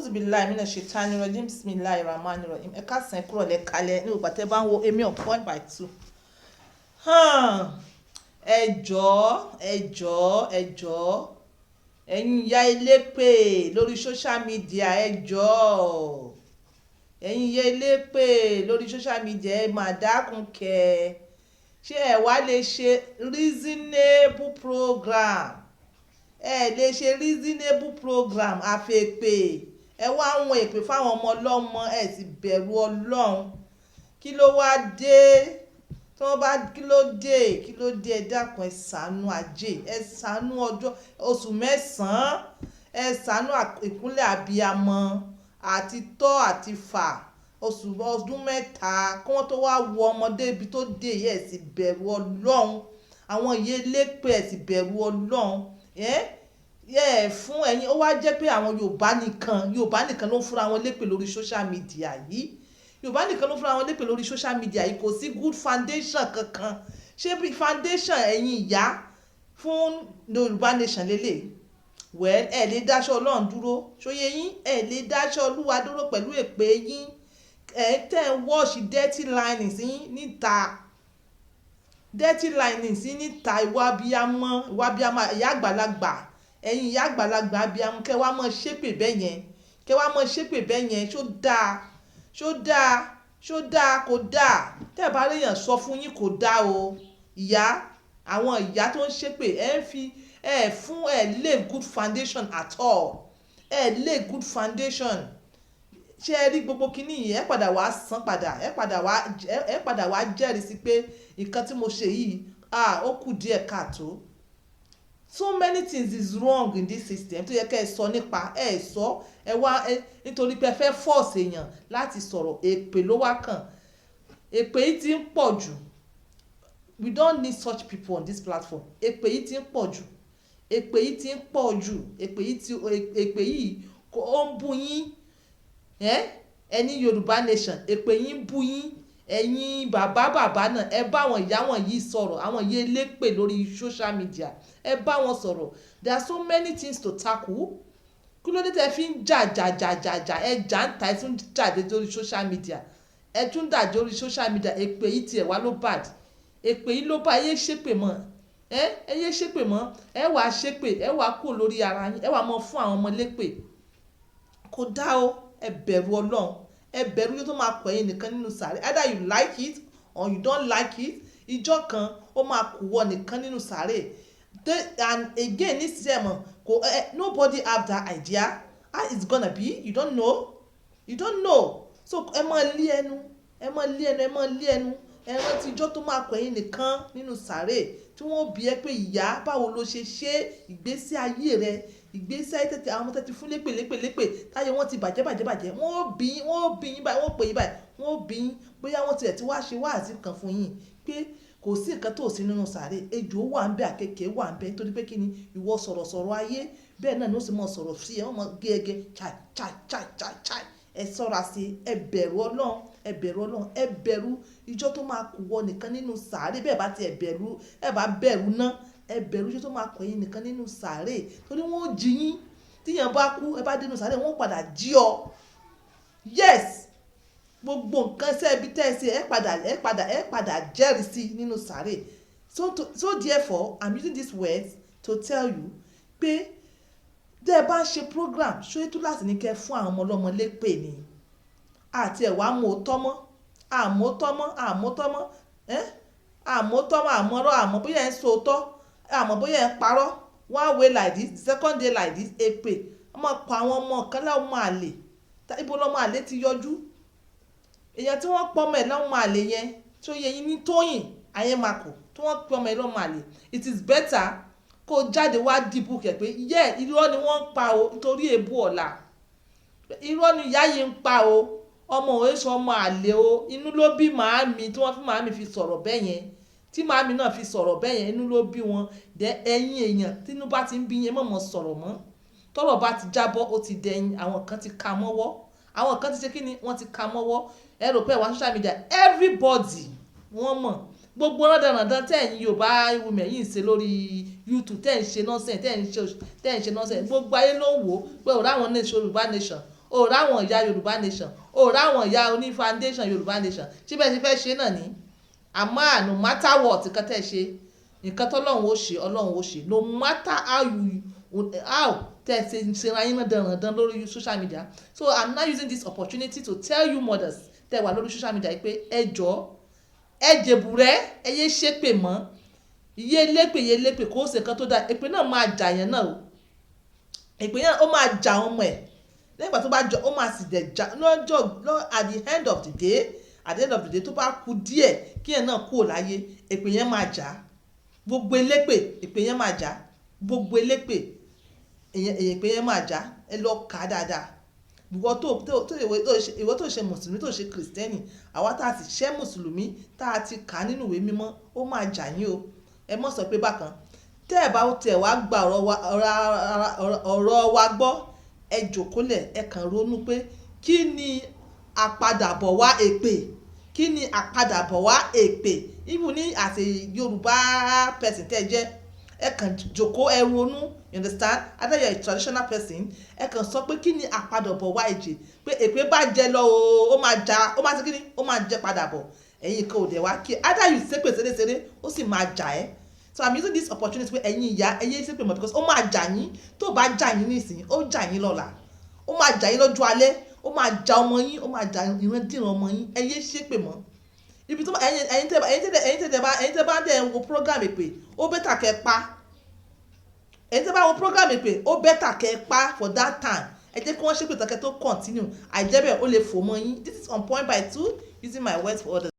A'udhu billahi minash shaitani rajim. Bismillahir rahmanir rahim. Ẹ káàsán kúrò lẹ́ kalẹ̀ ní ìgbà tẹ́ bá ń wo èmi on point by two. Ẹ jọ̀ọ́ ẹ̀yin ìyá elépè lórí social media, ẹ jọ̀ọ́ ẹ̀yin ìyá elépè lórí social media, ẹ máa dákun kẹ́ ṣé ẹ wá lè ṣe reasonable program, ẹ lè ṣe reasonable program àfẹ́pè ẹ wá àwọn èpè fáwọn ọmọ ọlọ́mọ, ẹ sì bẹ̀rù Ọlọ́run. Kí ló wá dé tí wọ́n bá kí ló dé ẹ dákun ẹ ṣàánú ajé, ẹ ṣàánú ọjọ́ oṣù mẹ́sàn-án, ẹ ṣàánú ìkúnlẹ̀ abiyamọ àti tọ́ àti fà ọdún mẹ́ta kí wọ́n tó wá wo ọmọdé ibi tó dé yẹ ẹ sì bẹ̀rù Ọlọ́run. Àwọn ìyá elépè ẹ sì bẹ̀rù Ọlọ́run. Fún ẹ̀yin ó wá jẹ́ pé àwọn Yorùbá nìkan ló ń fúnra wọn lépè lórí social media yìí. Yorùbá nìkan ló ń fúnra wọn lépè lórí social media yìí, kò sí good foundation kankan. Ṣé bí foundation ẹ̀yin ìyá fún Yorùbá nation lélẹ̀? Well, ẹ lè dáṣọ Ọlọ́run dúró, ṣóyé yín, ẹ lè dáṣọ Olúwa dúró pẹ̀lú èpè yín. Tẹ́ ń wash dirty linings yín níta, ìwà abiyamọ ìyá àgbàlagbà, ẹ̀yin ìyá àgbàlagbà abiyamọ kẹ́ wá mọ́ ṣépè bẹ́ẹ̀ yẹn, ṣó dáa kò dáa. Tẹ́ ẹ bá réyàn sọ fún yín kò dáa o. Àwọn ìyá tó ń ṣépè lay good foundation at all, lay good foundation. Ṣé ẹ rí gbogbo kinní yìí, ẹ padà wá san padà, ẹ padà wá jẹ́rìí sí pé nǹkan tí mo ṣe yìí ó kù díẹ̀ káàtó. So many things is wrong in this system tó yẹ kẹ́ ẹ sọ nípa ẹ sọ ẹ wá nítorí pé ẹ fẹ́ force èèyàn láti sọ̀rọ̀, èpè ló wá kàn. Èpè yìí ti ń pọ̀ jù. We don't need such people on this platform. Èpè yìí ti ń pọ̀ jù. Èpè yìí ó ń bú yín. Ẹni Yorùbá nation, èpè yìí ń bú yín. Ẹ̀yin bàbá náà ẹ bá àwọn ìyá wọn yìí sọ̀rọ̀, àwọn ìyá elépè lórí social media, ẹ bá wọn sọ̀rọ̀. There are so many things to tackle. Kí ló dé tẹ́ fi ń jà ẹ jà ń ta ẹ tún jà lórí social media, èpè yìí tiẹ̀ wá ló bad. Èpè yìí ló bá ẹ yé ṣépè mọ́, ẹ wá ṣépè, ẹ wá kúrò lórí ara yín, ẹ wá mọ fún àwọn ọmọ lépè. Kò dá o, ẹ bẹ̀rù Ọlọ́run, ẹ bẹ̀rù yóò tó máa pọ̀ yín nìkan nínú sàárè. Either you like it or you don't like it, ìjọ kan ó máa kù wọ nìkan nínú sàárè. And again ní sísẹ̀mọ̀ nobody have that idea how it's gonna be. You don't know. So ẹ máa lé ẹnu, ẹ rántí ìjọ tó máa pọ̀ yín nìkan nínú sàárè tí wọ́n bi ẹ́ pé ìyá báwo ló ṣe ìgbésí ayé rẹ, ìgbésí ayé tètè àwọn ọmọ tètè fún lépè táyé wọ́n ti bàjẹ́ wọ́n bí yín báyìí, wọ́n pè yín báyìí, wọ́n bí yín bóyá wọ́n tiẹ̀ ti wá ṣe wáàsí kan fún yín pé kò sí nǹkan tó sí nínú sàárè, ejò wà ń bẹ, àkekèé wà ń bẹ, nítorí pé kí ni ìwọ sọ̀rọ̀ ayé bẹ́ẹ̀ náà ni ó sì mọ̀ sọ̀rọ̀ sí ẹ, wọ́n mọ̀ gẹ́gẹ́ chai. Ẹ ṣọ́ra sí, ẹ bẹ̀rù Ọlọ́run, ẹ bẹ̀rù ìjọ tó máa kù wọ nìkan nínú sàárè. Bẹ́ẹ̀ bá ti ẹ bá bẹ̀rù náà, ẹ bẹ̀rù ìjọ tó máa kù yín nìkan nínú sàárè, torí wọ́n ó jí yín. Tíyàn bá kú ẹ bá dénú sàárè wọ́n padà jí ọ. Yes, gbogbo nǹkan sẹ́ẹ̀bí tẹ́ẹ̀sì ẹ padà jẹ́rìí sí nínú sàárè. So therefore I'm using these words to tell you pé tẹ́ ẹ bá ń ṣe program ṣó ètò láti ní kẹ́ fún àwọn ọmọ ọlọ́mọ lépè ni. Àti ẹ̀wà àmọ́ bóyá ẹ̀ ń sòótọ́, àmọ́ bóyá ẹ̀ ń parọ́. One way like this, second day like this, èpè ọmọ pa àwọn ọmọ kan láwọn máa lè. Ibo lọ́mọ àlè ti yọjú? Èèyàn tí wọ́n pọ̀ ọmọ ẹ̀ láwọn máa lè yẹn tó yẹ yín ní Tóyìn Ayémakò tí wọ́n pọ̀ ọmọ ẹ̀ lọ́mọ àlè. It is better kó jáde wá dìbò kẹ̀ pé irọ́ ni wọ́n ń pa o nítorí èébú ọ̀la. Irọ́ ni ìyá yìí ń pa o, ọmọ òwe sọ ọmọ àlè o. Inú ló bí màámi tí wọ́n fi màámi fi sọ̀rọ̀ bẹ́ẹ̀ yẹn, tí màámi náà fi sọ̀rọ̀ bẹ́ẹ̀ yẹn, inú ló bí wọn. Ẹ̀yin èèyàn tínú bá ti ń bí yẹn mọ̀mọ́ sọ̀rọ̀ mọ́. Tọ́rọ̀ bá ti jábọ́ ó ti dẹ̀yìn, àwọn kan ti ka mọ́wọ́, àwọn kan ti ṣe kí ni wọ́n ti ka mọ́wọ́. Ẹ rò pé wá social media everybody wọ́n mọ̀ gbogbo rándanrandan tẹ́yìn Yorùbá women yìí ń ṣe lórí YouTube, tẹ́ ń ṣe nonsense, gbogbo ayé ló ń wò pé ọ̀rọ̀ àwọn Yorùbá nation o ráwọn ìyá Yorùbá nation, o ráwọn ìyá oní foundation Yorùbá nation, ṣé bẹ́ẹ̀ ṣe fẹ́ ṣe náà ni. Àmọ́ no matter what nǹkan tẹ́ ṣe, nǹkan tọ́lọ́run ó ṣe Ọlọ́run ó ṣe, no matter how tẹ́ ṣe ṣe ra yín náà dandan lórí social media. So I'm now using this opportunity to tell you mothers tẹ́ wà lórí social media pé ẹ jọ̀ọ́ ẹ jèbùrẹ́ ẹ yé ṣépè mọ́, yé lépè kó ṣe kan tó dáa. Èpè náà máa jà yẹn náà o, èpè yẹn ó máa jà ọmọ ẹ̀ lẹ́yìn ìgbà tó bá jọ ó máa sì dẹ̀ jà lọ́jọ́ at the end of the day tó bá kù díẹ̀ kí ẹ̀ náà kúrò láyé, èpè yẹn máa jà. Gbogbo elépè èpè yẹn máa jà, gbogbo elépè èpè yẹn máa jà. Ẹ lọ kà á dáadáa. Ìwọ tó ṣe mùsùlùmí tó ṣe kìrìsìtẹ́nì, àwa tá a sì ṣẹ́ mùsùlùmí tá a ti kà nínú ìwé mímọ́, ó máa jà yín o. Ẹ mọ̀ sọ pé bákan tẹ́ ẹ bá tẹ̀ wá gba ọ̀rọ̀ wa gbọ́, ẹ jòkólẹ̀ ẹ kàn ronú pé kí ni àpadàbọ̀ wá èpè, kí ni àpadàbọ̀ wá èpè. Even ní as a Yorùbá person tẹ́ jẹ́, ẹ kàn jòkó ẹ ronú, you understand, either you're a traditional person, ẹ kàn sọ pé kí ni àpadàbọ̀ wá èjè, pé èpè bá jẹ lọ o, ó máa jà, ó máa ṣe kí ni, ó máa jẹ padà bọ̀. Ẹ̀yin kan ò dẹ̀ wá kí either you ṣépè ṣeré ó sì máa jà ẹ́. So I'm using this opportunity pé ẹ̀yin ìyá ẹ yé ṣépè mọ́, because ó máa jà yín. Tó bá jà yín nísìnyí ó jà yín lọ́la, ó máa jà yín lọ́jọ́ alẹ́, ó máa jà ọmọ yín, ó máa jà ìrandíran ọmọ yín. Ẹ yé ṣépè mọ́. Ibi tó ẹ̀yin tẹ́ bá dẹ̀ ń wo program èpè, ó bẹ́tà kẹ́ pa. Ẹ̀yin tẹ́ bá wo program èpè, ó bẹ́tà kẹ́ pa for that time. Ẹ jẹ́ kí wọ́n ṣépè tán kẹ́ tó continue. Àìjẹ́bẹ̀ ó lè fò mọ́ yín. This is on Point by 2 using my words for others.